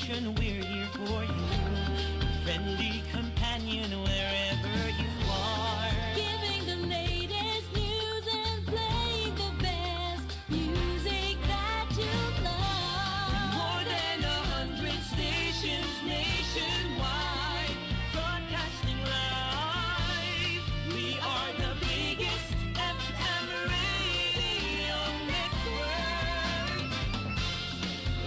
station, we're here for you. Friendly companion wherever you are. Giving the latest news and playing the best music that you love. More than 100 stations nationwide, broadcasting live. We are the biggest FM radio network.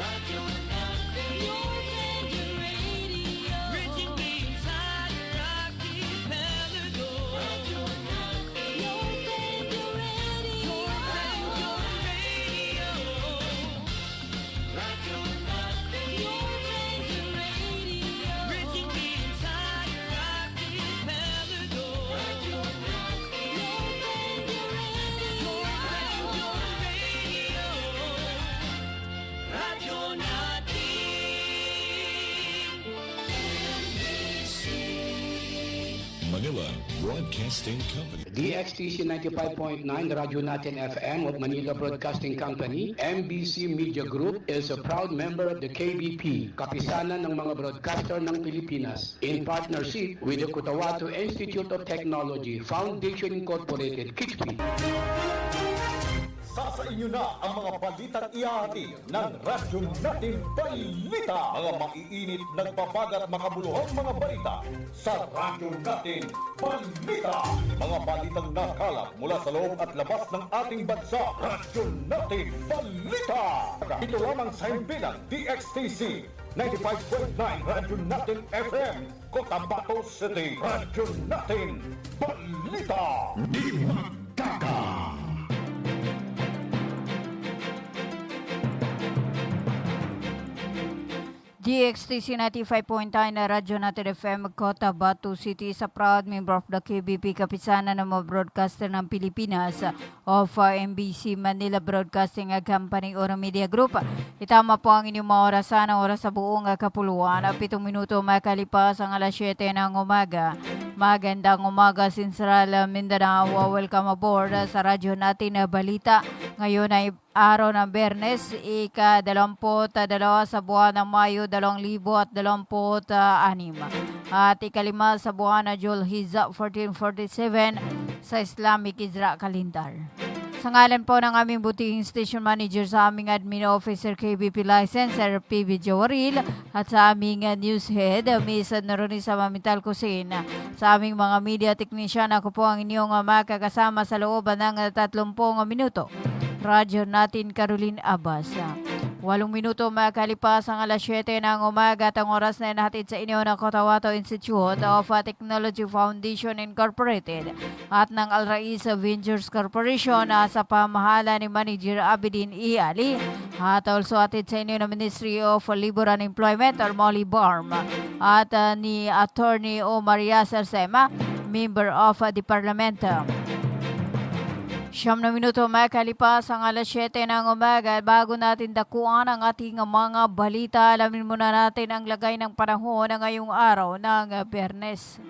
Radio Natin. Your favorite radio. Reaching the entire archipelago. Radio Natin. Your favorite radio. Your radio. Radio Natin. Your favorite radio. Reaching the entire archipelago. Radio Natin. Your favorite radio. Radio Natin. Manila Broadcasting Company. DXTC 95.9 Radyo Natin FM of Manila Broadcasting Company, MBC Media Group is a proud member of the KBP, Kapisanan ng mga Broadcaster ng Pilipinas, in partnership with the Cotabato Institute of Technology, Foundation Incorporated, KITSP. Sa inyo na ang mga balitang iahati ng Radyo Natin Balita. Mga maiinit, nagbabagat, makabuluhang mga balita sa Radyo Natin Balita. Mga balitang nakalap mula sa loob at labas ng ating bansa. Radyo Natin Balita. Ito lamang sa himpilang DXTC 95.9 Radyo Natin FM, Cotabato City. Radyo Natin Balita. Di magkaka. DXTC 95.9 na Radyo Natin FM, Cotabato City is a proud member of the KBP, Kapisanan ng mga Broadcaster ng Pilipinas of MBC Manila Broadcasting Company or Media Group. Itama po ang inyong mga orasan, ang oras sa buong kapuluan. 7 minuto makalipas ang alas 7 ng umaga. Magandang umaga, Central Mindanao. Welcome aboard sa Radyo Natin na Balita. Ngayon ay araw ng Biyernes, ika-22 sa buwan ng Mayo 2026 at ikalima sa buwan ng Julhizza 1447 sa Islamic Hijra Calendar. Sa ngalan po ng aming butihing station manager, sa aming admin officer KBP licensor PB Jawaril at sa aming news head Miss Noronisa Mamital Kusin, sa aming mga media technician, ako po ang inyong makakasama sa loob ng 30 minuto. Radyo Natin Caroline Abbas. 8 minuto makalipas ang alas 7 ng umaga at ang oras na inahatid sa inyo ng Cotabato Institute of Technology Foundation Incorporated at ng Al Rais Ventures Corporation sa pamahala ni Manager Abidin E. Ali at also atid sa inyo ng Ministry of Labor and Employment or Molly Barm at ni Attorney Omar Yasser Sema, member of the Parliament. 9 minuto makalipas ang alas 7 ng umaga. Bago natin dakuan ang ating mga balita, alamin muna natin ang lagay ng panahon na ngayong araw ng Biyernes.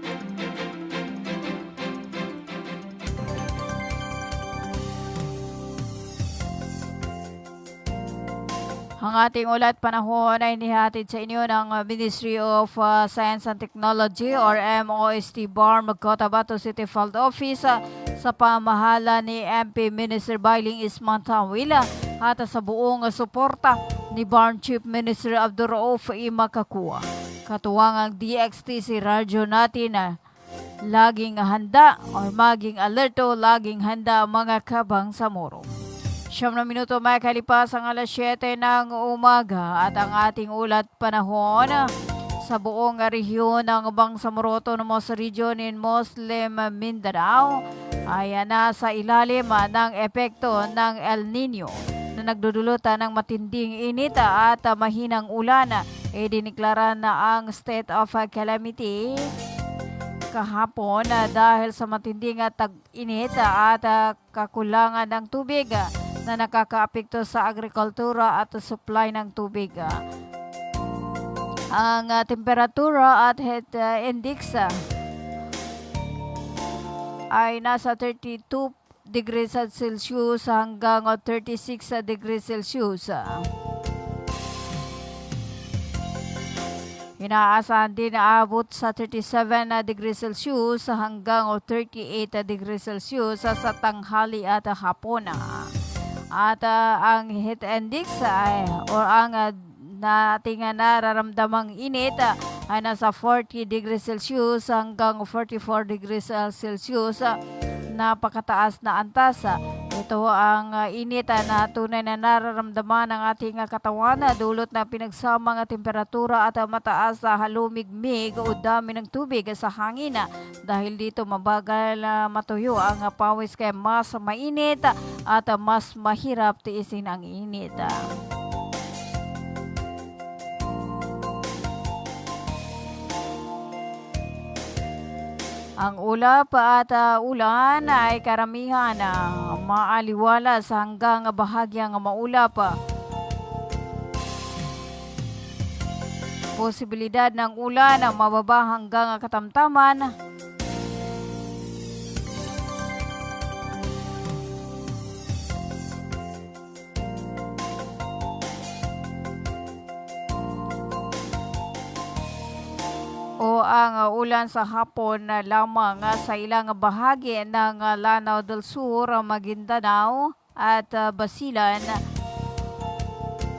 Ang ating ulat panahon ay nihatid sa inyo ng Ministry of Science and Technology or MOST BARM Cotabato City Field Office sa pamahala ni MP Minister Bailing Ismantawil at sa buong suporta ni BARM Chief Minister Abdurrauf Imakakua. Katuwang ang DXTC Radyo Natin laging handa or maging alerto, laging handa mga kabang sa moro. 9 minuto makalipas ang alas 7 ng umaga at ang ating ulat panahon sa buong rehiyon ng Bangsamoro Autonomous Region in Muslim Mindanao ay nasa ilalim ng epekto ng El Nino na nagdudulutan ng matinding init at mahinang ulan. Diniklara na ang state of calamity kahapon dahil sa matinding tag-init at kakulangan ng tubig na nakakaapekto sa agrikultura at supply ng tubig. Ang temperatura at heat index ay nasa 32 degrees Celsius hanggang 36 degrees Celsius. Inaasahan din na abot sa 37 degrees Celsius hanggang 38 degrees Celsius sa tanghali at hapon. At ang heat index ang nating nararamdamang init ay nasa 40 degrees Celsius hanggang 44 degrees Celsius. Napakataas na antas. Ito ang init na tunay na nararamdaman ng ating katawan, dulot na pinagsamang temperatura at mataas na halumigmig o dami ng tubig sa hangin. Dahil dito mabagal matuyo ang pawis kaya mas mainit at mas mahirap tiisin ang init. Ang ulap at ulan ay karamihan maaliwalas hanggang bahagyang maulap. Posibilidad ng ulan mababa hanggang katamtaman. O ang ulan sa hapon lamang sa ilang bahagi ng Lanao del Sur, Maguindanao at Basilan.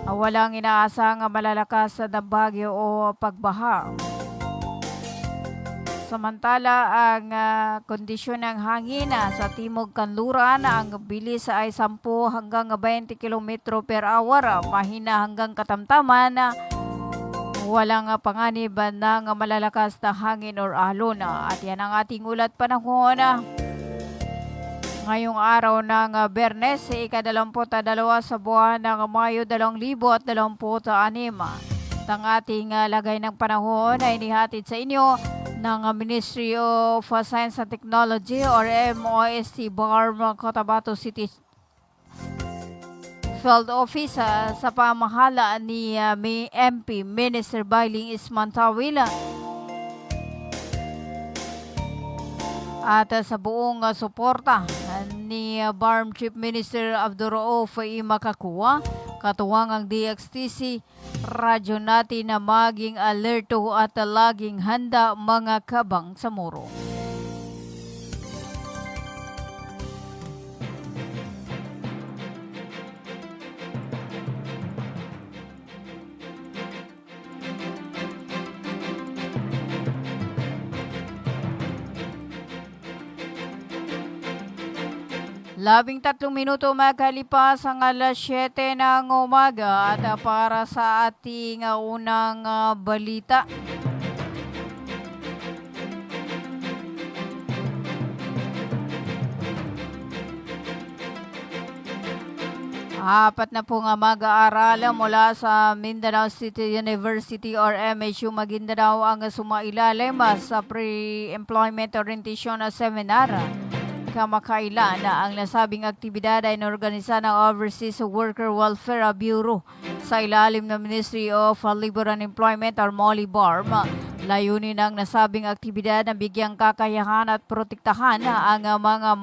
Walang inaasang malalakas na bagyo o pagbaha. Samantala, ang kondisyon ng hangin sa Timog Kanluran, ang bilis ay 10 hanggang 20 km per hour, mahina hanggang katamtaman. Walang panganib ng malalakas na hangin or alon. At yan ang ating ulat panahon. Ngayong araw ng Bernes, ika-22 sa buwan ng Mayo 2026. Ang ating lagay ng panahon ay inihatid sa inyo ng Ministry of Science and Technology or MOST BARM Cotabato City Field Office sa pamahala ni MP Minister Bailing Ismantawil at sa buong suporta ni BARM Chief Minister Abdurraouf Imakakuwa, katuwang ang DXTC, radyo natin na maging alerto at laging handa mga kabang sa muro. Labing 3 minuto makalipas ang alas 7 ng umaga at para sa ating unang balita. Apat na pong mag-aaral mula sa Mindanao City University or MSU Maguindanao ang sumailalim sa pre-employment orientation seminar. Kamakailan ang nasabing aktibidad ay inorganisa ng Overseas Worker Welfare Bureau sa ilalim ng Ministry of Labor and Employment or MOLI-BARM. Layunin ng nasabing aktibidad na bigyang kakayahan at protektahan ang mga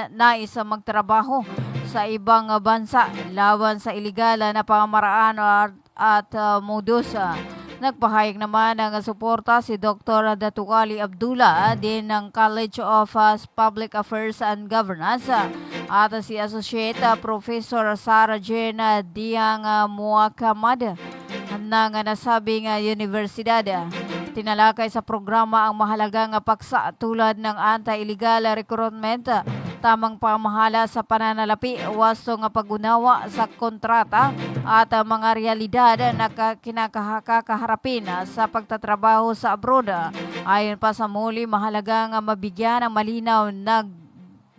nais magtrabaho sa ibang bansa laban sa ilegal na pamamaraan at modus. Nagpahayag naman ng suporta si Dr. Datukali Abdullah din ng College of Public Affairs and Governance at si Associate Professor Sarah Jane Diang Muakamad ng nasabing universidad. Tinalakay sa programa ang mahalagang paksa tulad ng anti-illegal recruitment, tamang pamahala sa pananalapi, wastong pag-unawa sa kontrata at mga realidad na kinakaharapin sa pagtatrabaho sa abroad. Ayon pa sa muli, mahalagang mabigyan ng malinaw na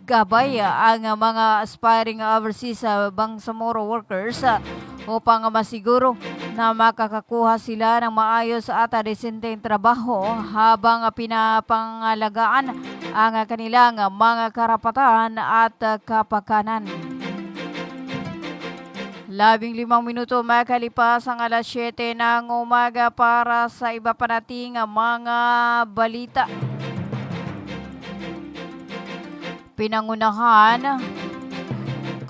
gabay ang mga aspiring overseas Bangsamoro workers upang masiguro na makakakuha sila ng maayos at desenteng trabaho habang pinapangalagaan ang kanilang mga karapatan at kapakanan. 15 minuto makalipas ang alas 7 ng umaga para sa iba pa nating mga balita. Pinangunahan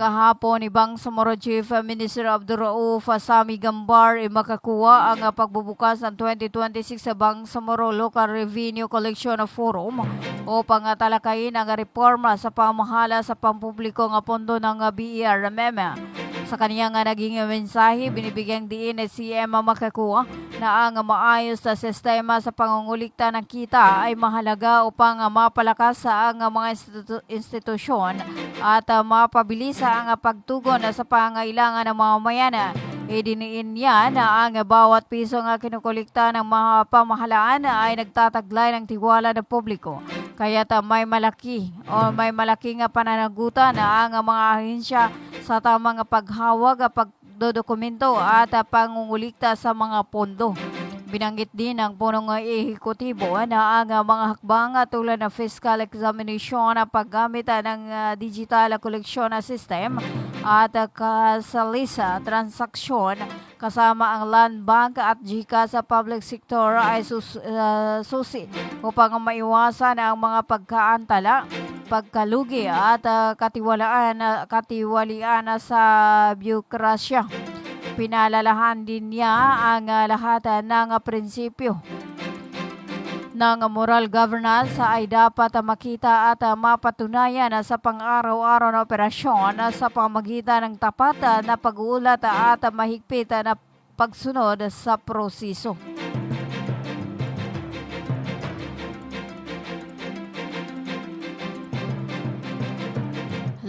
kahapon ni Bangsamoro Chief Minister Abdurrauf Sami Gambar makakuha ang pagbubukas ng 2026 sa Bangsamoro Local Revenue Collection Forum upang talakayin ang reforma sa pamahala sa pampubliko nga pondo ng BERMM. Sa kaniyang naging mensahe, binibigyang diin ni CM makakuha na ang maayos na sistema sa pangungulikta ng kita ay mahalaga upang mapalakas ang mga institusyon at mapabilis ang pagtugon sa pangailangan ng mga mamamayan. Idiniin niya na ang bawat piso nga kinukulikta ng mga pamahalaan ay nagtataglay ng tiwala ng publiko. Kaya't may malaking pananagutan na ang mga ahensya sa tamang paghawag, pagdodokumento at pangungulikta sa mga pondo. Binanggit din ng punong ehekutibo na ang mga hakbang tulad ng fiscal examination, paggamit ng digital collection system at kasalisa transaksyon kasama ang Land Bank at GCash sa public sector ay susi upang maiwasan ang mga pagkaantala, pagkalugi at katiwalian sa byurokrasya. Pinalalahan din niya ang lahat ng prinsipyo ng moral governance ay dapat makita at mapatunayan sa pang-araw-araw na operasyon sa pamagitan ng tapat na pag-uulat at mahigpit na pagsunod sa proseso.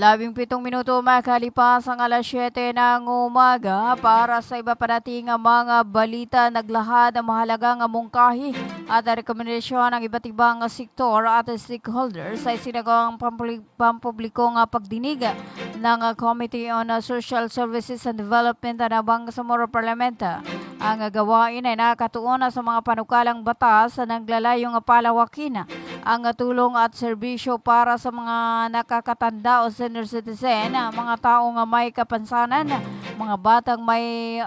17 minuto makalipas ang alas 7 ng umaga para sa iba pa nating mga balita. Naglahad ang mahalagang mungkahi at rekomendasyon ng iba't ibang sektor at stakeholders sa isinagawang pampublikong pagdinig ng Committee on Social Services and Development ng Bangsamoro Parliament. Ang gawain ay nakatuon sa mga panukalang batas na naglalayong palawakin ang tulong at serbisyo para sa mga nakakatanda o senior citizen, mga taong may kapansanan, mga batang may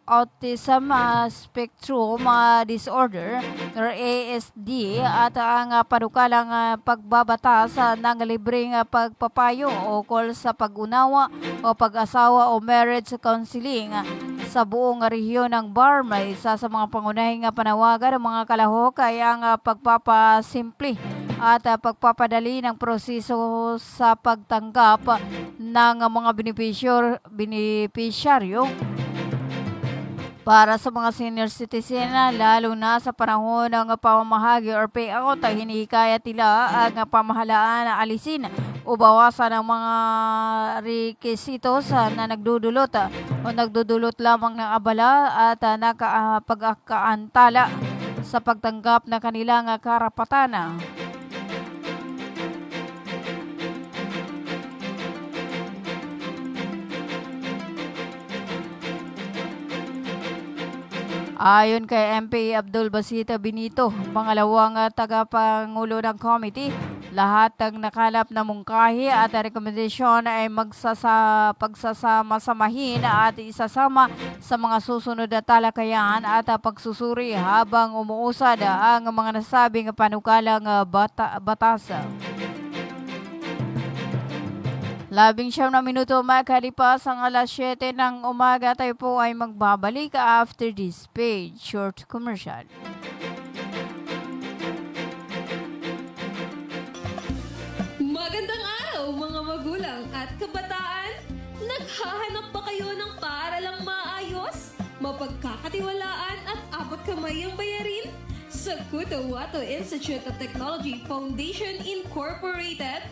autism spectrum disorder or ASD at ang panukalang pagbabatas ng libreng pagpapayo o ukol sa pag-unawa o pag-asawa o marriage counseling sa buong rehiyon ng Barmay. Isa sa mga pangunahing panawagan ng mga kalahok ay ang pagpapasimple at pagpapadali ng proseso sa pagtanggap ng mga benepisyaryo para sa mga senior citizen, lalo na sa panahon ng pamamahagi or payout. Hinihikayat nila ang pamahalaan na alisin o bawasan ang mga rekisitos na nagdudulot lamang ng abala at nakapagkaantala sa pagtanggap ng kanilang karapatan. Ayon kay MP Abdul Basit Benito, pangalawang tagapangulo ng committee, lahat ng nakalap na mungkahi at rekomendasyon ay pagsasama-samahin at isasama sa mga susunod na talakayan at pagsusuri habang umuusad ang mga nasabing panukalang batas. 19 na minuto makalipas ang alas 7 ng umaga. Tayo po ay magbabalik after this page. Short commercial. Magandang araw mga magulang at kabataan! Naghahanap ba kayo ng paaralang maayos, mapagkakatiwalaan at abot kamay ang bayarin? Sa Cotahuato Institute of Technology Foundation Incorporated,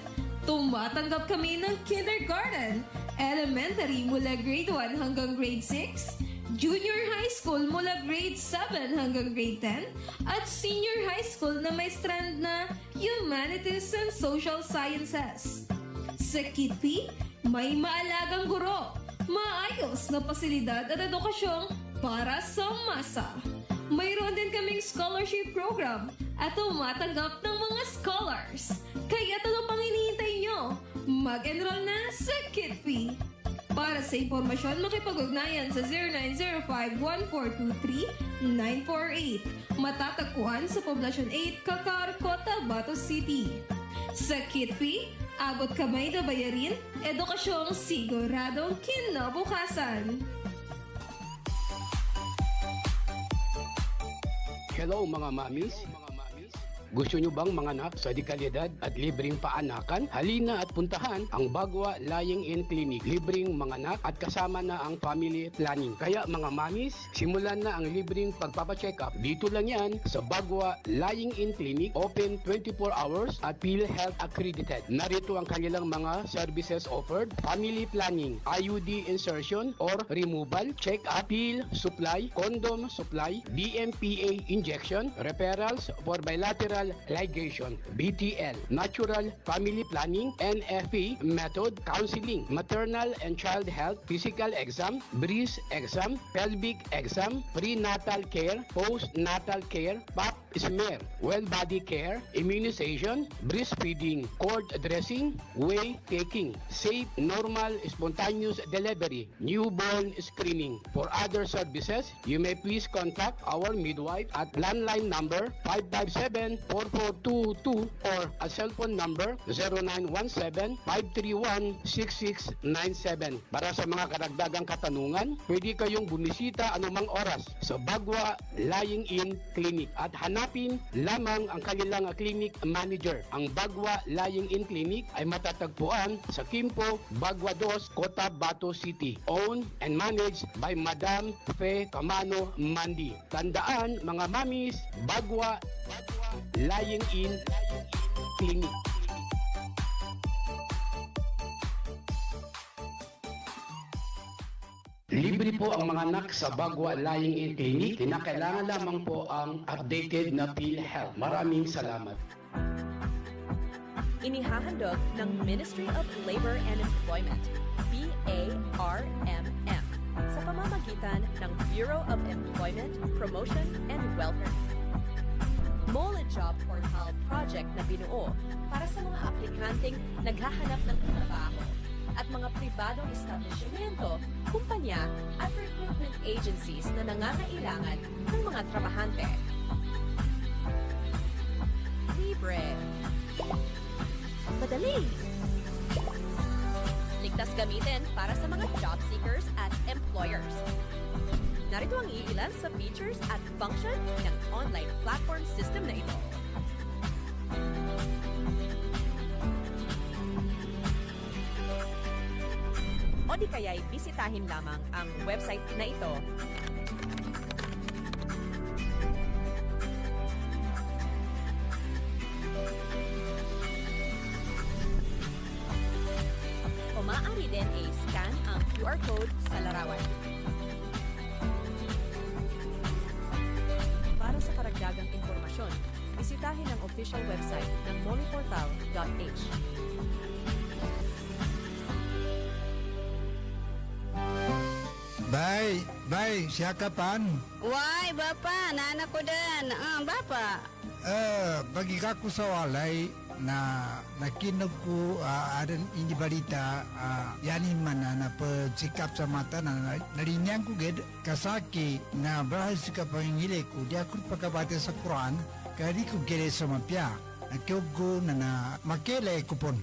tumatanggap kami ng kindergarten, elementary mula grade 1 hanggang grade 6, junior high school mula grade 7 hanggang grade 10, at senior high school na may strand na Humanities and Social Sciences. Sa KITPI, may maalagang guro, maayos na pasilidad at edukasyong para sa masa. Mayroon din kaming scholarship program at tumatanggap ng mga scholars. Kaya ano pang hinihintay nyo? Mag-enroll na sa KITPI. Para sa impormasyon, makipag-ugnayan sa 0905-1423-948. Matatagpuan sa Poblacion 8, Cacar, Cotabato City. Sa KITPI, abot kamay na bayarin, edukasyong siguradong kinabukasan. Hello mga mamis. Gusto nyo bang manganak sa dekalidad at libreng paanakan? Halina at puntahan ang Bagwa Lying-in Clinic. Libreng manganak at kasama na ang family planning. Kaya mga mamis, simulan na ang libreng pagpapacheck up. Dito lang yan sa Bagwa Lying-in Clinic. Open 24 hours at PhilHealth accredited. Narito ang kanilang mga services offered. Family planning, IUD insertion or removal, check-up, pill supply, condom supply, DMPA injection, referrals for bilateral ligation, BTL, natural family planning, NFP method, counseling, maternal and child health, physical exam, breast exam, pelvic exam, prenatal care, postnatal care, pap smear, well body care, immunization, breastfeeding, cord dressing, whey taking, safe, normal, spontaneous delivery, newborn screening. For other services, you may please contact our midwife at landline number 557-4422 or a cell phone number 0917-531-6697. Para sa mga karagdagang katanungan, pwede kayong bumisita anumang oras sa Bagwa Lying-in Clinic at hanapin lamang ang kanilang clinic manager. Ang Bagwa Lying-in Clinic ay matatagpuan sa Kimpo, Bagwa 2, Cotabato City. Owned and managed by Madam Fe Camano Mandi. Tandaan mga mamis, Bagwa Lying-in Clinic. Libre po ang mga anak sa Bagwa Lying-in Clinic. Kinakailangan lamang po ang updated na PhilHealth. Maraming salamat. Inihahandog ng Ministry of Labor and Employment, BARMM, sa pamamagitan ng Bureau of Employment, Promotion and Welfare. Mole Job Portal project na binuo para sa mga aplikanteng naghahanap ng trabaho at mga pribadong establishmento, kumpanya at recruitment agencies na nangangailangan ng mga trabahante. Libre. Madali. Ligtas gamitin para sa mga job seekers at employers. Narito ang iilan sa features at function ng online platform system na ito. O di kaya'y bisitahin lamang ang website na ito. O maaari din i-scan ang QR code sa larawan. Para sa karagdagang impormasyon, bisitahin ang official website ng moleportal.h. Bay, siya kapan? Why, Bapa, nana ko din. Bapa. Bagi kaku sa walay na nakinog ko adan hindi balita yani mana na pagsikap sa mata na narinyang ko ged kasaki na bahas ka pangile ko dia ko pagkabate sa Quran kadi ko gere sa mapya nakyogo na makele kupon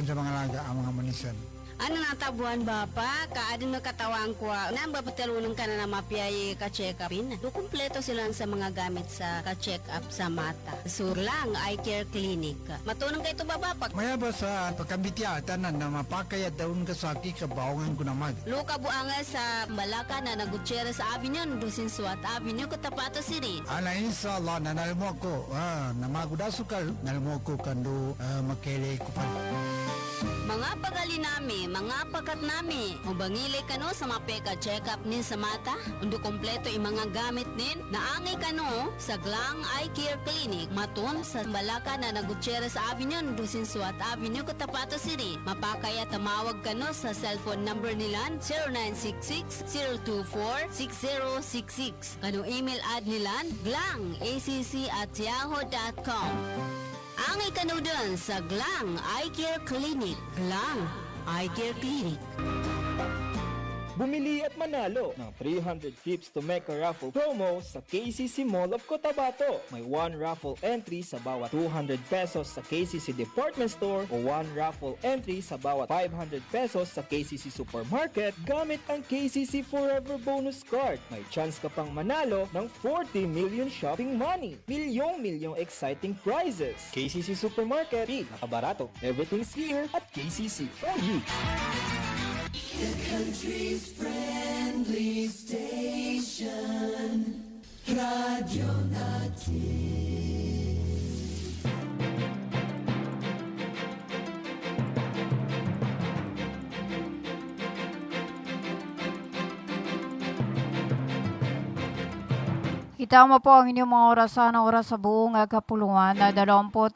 sa mga laga ang mga manisan. Ano natabuan, Bapa? Kaadin na katawang ko. Nang bapatalunong ka na mapiyay ka-check upin. Kumpleto sila sa mga gamit sa ka-check up sa mata. Surlang Eye Care Clinic. Matunong kayo ito ba, Bapa? Maya ba sa pagkambitiatan na mapakay at daun kasaki kabawangan ko namag? Luka buanga sa Malaka na Gutierrez Avenue, Dusin Suat Avenue, Cotabato City. Ala inshallah na nalmo ko. Namagudasukal nalmo ko kando makele ko pa. Mga pagali nami, mga pakat nami. Mubangili kano sa mapeka check-up nin sa mata. Undo kompleto yung mga gamit nin. Naangay kano sa Glang Eye Care Clinic. Matun sa Balaka na Gutierrez Avenue, Dusin Suat Avenue, Cotabato City. Mapakaya tamawag kano sa cellphone number nilan 0966-024-6066. Kano email ad nilan glangacc@yahoo.com. Angay kanudan sa Glang Eye Care Clinic. Glang Eye Care Clinic. Bumili at manalo ng 300 trips to Mecca raffle promo sa KCC Mall of Cotabato. May 1 raffle entry sa bawat 200 pesos sa KCC Department Store o 1 raffle entry sa bawat 500 pesos sa KCC Supermarket gamit ang KCC Forever Bonus Card. May chance ka pang manalo ng 40 million shopping money. Milyong exciting prizes. KCC Supermarket, nakabarato. Everything's here at KCC for you. The country's friendly station, Radio Natin. Kita mo po ang inyong mga oras sa buong kapuluan na 26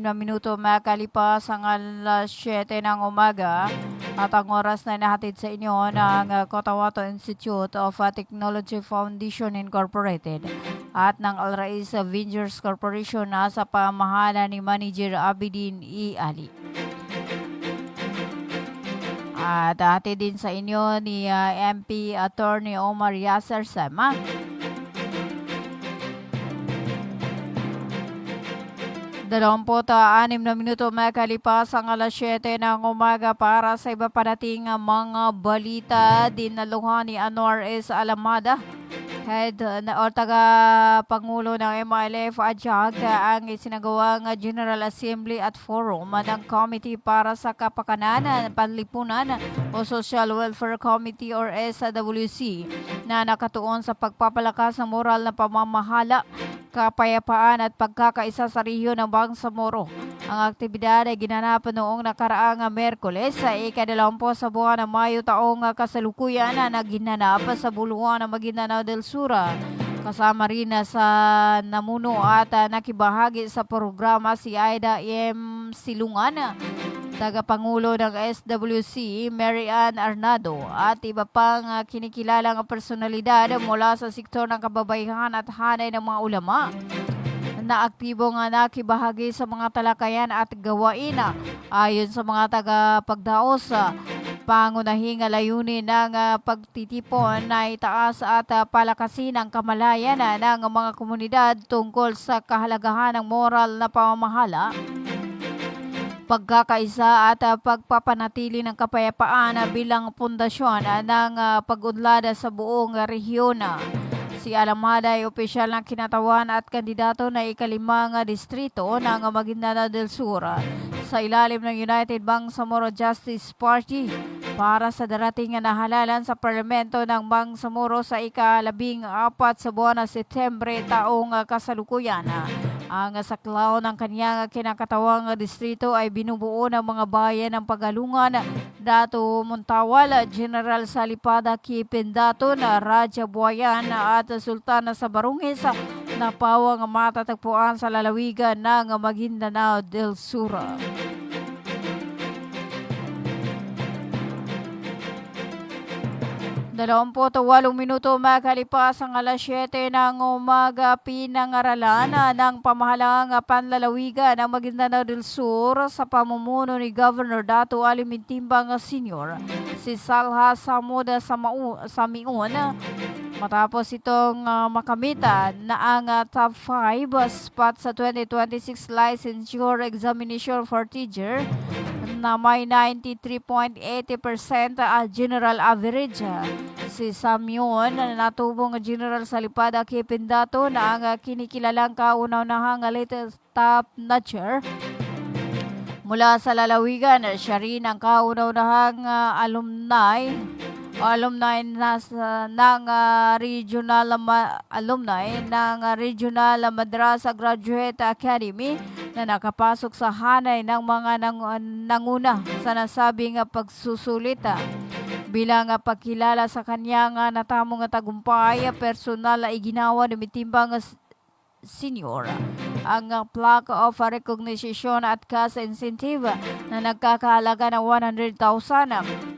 na minuto makalipas ang alas 7 ng umaga at ang oras na inahatid sa inyo ng Cotabato Institute of Technology Foundation Incorporated at ng Al Rais Ventures Corporation na sa pamahala ni Manager Abidin E. Ali. At hatid din sa inyo ni MP Attorney Omar Yasser Sama. Anim na minuto makalipas ang alas 7 ng umaga para sa iba pa nating mga balita. Dinaluhan ni Anwar S. Alamada, head o taga-pangulo ng MILF Adjag, ang isinagawang General Assembly at Forum ng Committee para sa Kapakanan, Panlipunan o Social Welfare Committee or SWC na nakatuon sa pagpapalakas ng moral na pamamahala, kapayapaan at pagkakaisa sa rehiyon ng Bangsamoro. Ang aktibidad ay ginanap noong nakaraang Merkules sa ika-20 sa buwan ng Mayo taong kasalukuyan na ginanap sa Buluan ng Maguindanao del Sur. Kasama rin sa namuno at nakibahagi sa programa si Aida M. Silungan, tagapangulo ng SWC, Mary Ann Arnado, at iba pang kinikilalang personalidad mula sa sektor ng kababaihan at hanay ng mga ulama na aktibong nakibahagi sa mga talakayan at gawain. Ayon sa mga tagapagdaos, pangunahing layunin ng pagtitipon na itaas at palakasin ang kamalayan ng mga komunidad tungkol sa kahalagahan ng moral na pamamahala, pagkakaisa at pagpapanatili ng kapayapaan bilang pundasyon ng pag-unlad sa buong rehiyon. Si Alamada ay opisyal ng kinatawan at kandidato na ika-5 distrito ng Maguindanao del Sur sa ilalim ng United Bangsamoro Justice Party para sa darating na halalan sa parlamento ng Bangsamoro sa ika-14 sa buwan ng Setyembre taong kasalukuyan. Ang saklaw ng kanyang kinakatawang distrito ay binubuo ng mga bayan ng Pagalungan, Dato Montawal, General Salipada Kipindaton, Raja Buayan at Sultana sa Barungis na pawang matatagpuan sa lalawigan ng Maguindanao del Sur. 28 minuto makalipas ang alas 7 ng umaga, pinangaralan ng pamahalaang panlalawigan ng Maguindanao del Sur sa pamumuno ni Governor Dato Ali Mintimbang Sr. si Salha Samuda Samiun matapos itong makamita na ang top 5 spot sa 2026 licensure examination for teacher na may 93.80% general average. Si Samyon na natubong general sa Lipada Kipindato na ang kinikilalang kauna-unahang latest top notcher mula sa lalawigan. Siya rin ang kauna-unahang alumni ng Regional Madrasa Graduate Academy na nakapasok sa hanay ng mga nanguna sa nasabing pagsusulit. Bilang pagkilala sa kanyang natamong tagumpay, personal na iginawa ni Mintimbang Senior ang plaque of recognition at cash incentive na nagkakahalaga ng 100,000.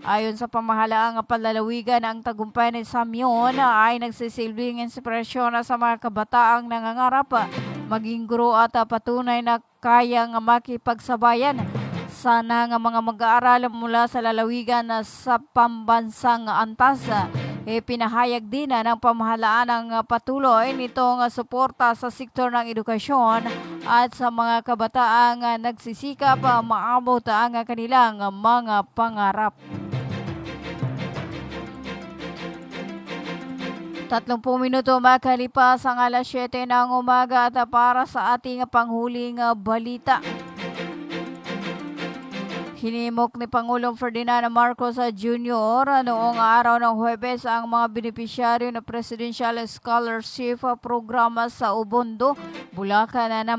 Ayon sa pamahalaang panlalawigan, ang tagumpay ni Samyon ay nagsisilbing inspirasyon sa mga kabataang nangangarap maging guro at patunay na kayang makipagsabayan sana nga mga mag-aaral mula sa lalawigan sa pambansang antas. Pinahayag din ng pamahalaan ng patuloy nitong suporta sa sektor ng edukasyon at sa mga kabataang nagsisikap maabot ang kanilang mga pangarap. 30 minuto makalipas ang alas 7 ng umaga at para sa ating panghuling balita. Hinimok ni Pangulong Ferdinand Marcos Jr. Noong araw ng Huwebes ang mga benepisyaryo ng Presidential Scholarship Programa sa Ubondo, Bulacan na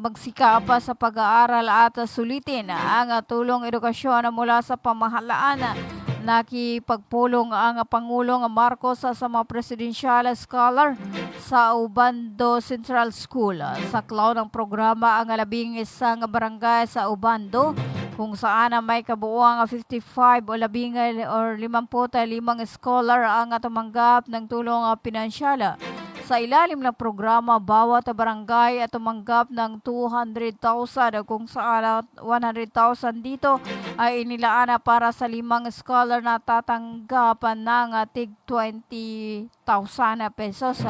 magsikap sa pag-aaral at sulitin ang tulong edukasyon mula sa pamahalaan. Nakipagpulong ang Pangulong Marcos sa mga presidential scholar sa Ubando Central School. Saklaw ng programa ang 11 barangay sa Ubando kung saan may kabuuang 55 o 55 scholar ang tumanggap ng tulong pinansyal. Sa ilalim ng programa, bawat barangay at tumanggap ng 200,000 kung saan 100,000 dito ay inilaan para sa 5 scholar na tatanggap ng tig 20,000 pesos.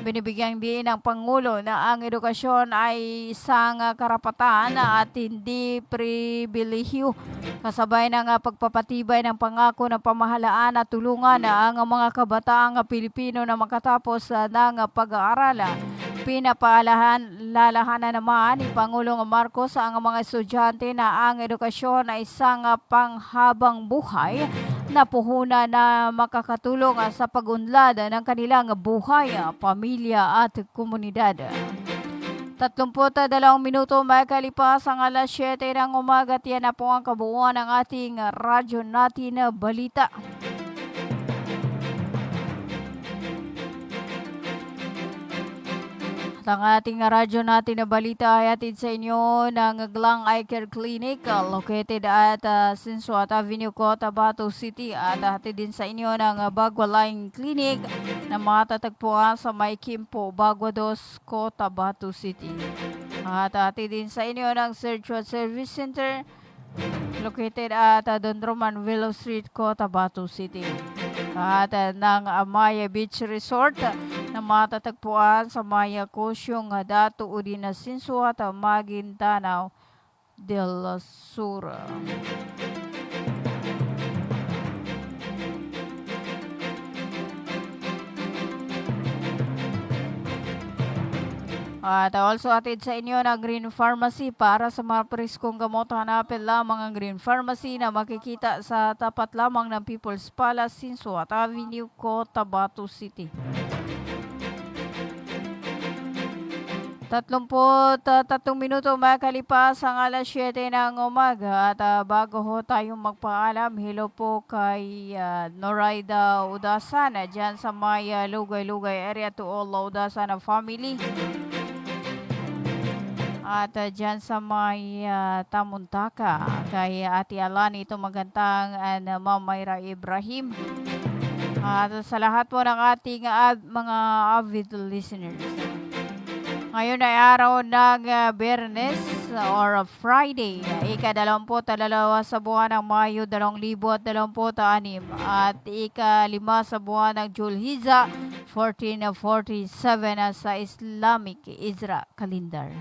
Binibigyang diin ng Pangulo na ang edukasyon ay isang karapatan at hindi pribilehiyo. Kasabay ng pagpapatibay ng pangako ng pamahalaan at tulungan ang mga kabataang Pilipino na makatapos ng pag-aaral. Pinapaalalahanan naman ni Pangulong Marcos ang mga estudyante na ang edukasyon ay isang panghabang buhay na puhunan na makakatulong sa pag-unlad ng kanilang buhay, pamilya at komunidad. 32 minuto makalipas ang alas 7 ng umaga. Yan na po ang kabuuan ng ating radyo natin balita. Ang ating radyo natin na balita ay atid sa inyo ng Glang Eye Care Clinic located at Sinsuat Avenue, Cotabato City, at atid din sa inyo ng Bagua Line Clinic na matatagpuan sa May Kimpo, Bagua 2, Cotabato City. At atid din sa inyo ng Surgery Service Center located at Dondroman Willow Street, Cotabato City. At ng Amaya Beach Resort na matatagpuan sa Maya Cosyong, Dato Udina Sinso at Maguindanao del Sur. At also atid sa inyo na Green Pharmacy para sa mga preskong gamot. Hanapin lamang ang Green Pharmacy na makikita sa tapat lamang ng People's Palace, Sinsuat Avenue, Cotabato City. 33 minuto makalipas ang alas 7 ng umaga. At bago ho tayong magpaalam, hello po kay Noraida Udasan dyan sa may Lugay-Lugay area, to all Udasan family. At dyan sa may Tamuntaka, kay Ate Alani, ito magandang Ma'am Mayra Ibrahim. At sa lahat po ng ating mga avid listeners. Ngayon ay araw ng Biyernes or Friday, ika-22 sa buwan ng Mayo 2026 at ika-5 sa buwan ng Julhizza 1447 sa Islamic Isra Calendar.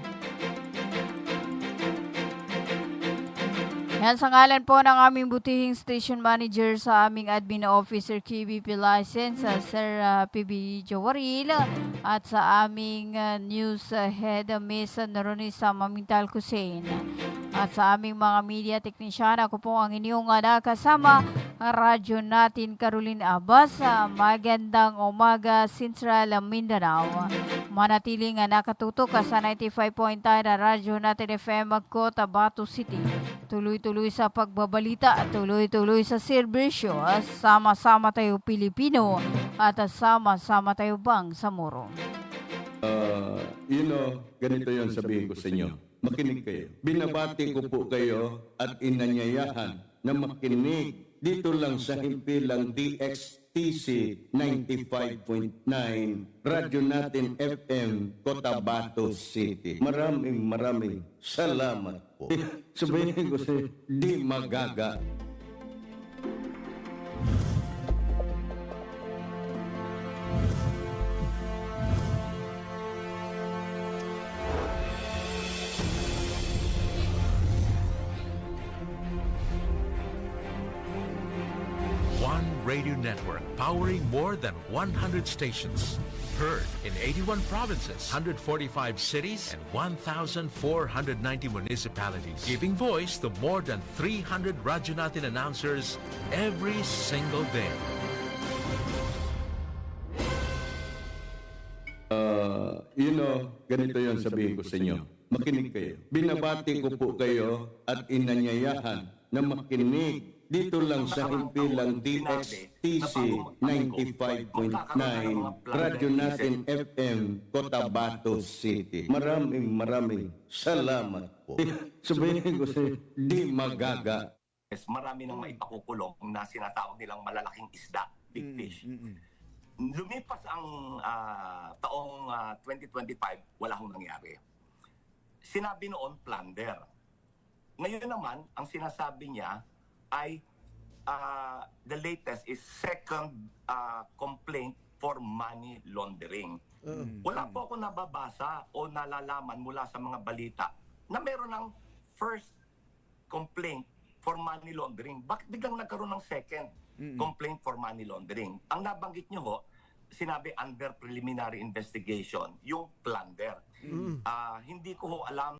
Yan sa ngalan po ng aming butihing station manager sa aming admin officer KBP license, Sir PB Jawaril, at sa aming news head, Miss Noronisa Mamintal Hussein, at sa aming mga media technician. Ako po ang inyong nakasama, ang radyo natin Caroline Abbas. Magandang umaga, Central Mindanao. Manatiling nakatutok sa 95.9 na radyo natin FM Cotabato City. Tuloy-tuloy sa pagbabalita at tuloy-tuloy sa serbisyo. Sama-sama tayo Pilipino at sama-sama tayo Bangsamoro. Ganito yon sabihin ko sa inyo. Makinig kayo. Binabati ko po kayo at inanyayahan na makinig dito lang sa himpilang DX DXTC 95.9, Radyo Natin FM, Cotabato City. Maraming salamat po. Sabihin ko sa di magaga. One radio network powering more than 100 stations. Heard in 81 provinces, 145 cities, and 1,490 municipalities. Giving voice to more than 300 Radyo Natin announcers every single day. Ganito yon sabihin ko sa inyo. Makinig kayo. Binabati ko po kayo at inanyayahan na makinig dito lang sa himpilang DXTC 95.9, Radyo Natin FM, Cotabato City. Maraming salamat po. Sabihin ko sa di magaga. Marami nang maipakukulong na sinatawag nilang malalaking isda, big fish. Lumipas ang taong 2025, wala hong nangyari. Sinabi noon, plunder. Ngayon naman, ang sinasabi niya ay the latest is second complaint for money laundering. Wala po ako nababasa o nalalaman mula sa mga balita na meron ng first complaint for money laundering. Bakit biglang nagkaroon ng second complaint for money laundering? Ang nabanggit nyo ho, sinabi under preliminary investigation, yung plunder. Hindi ko ho alam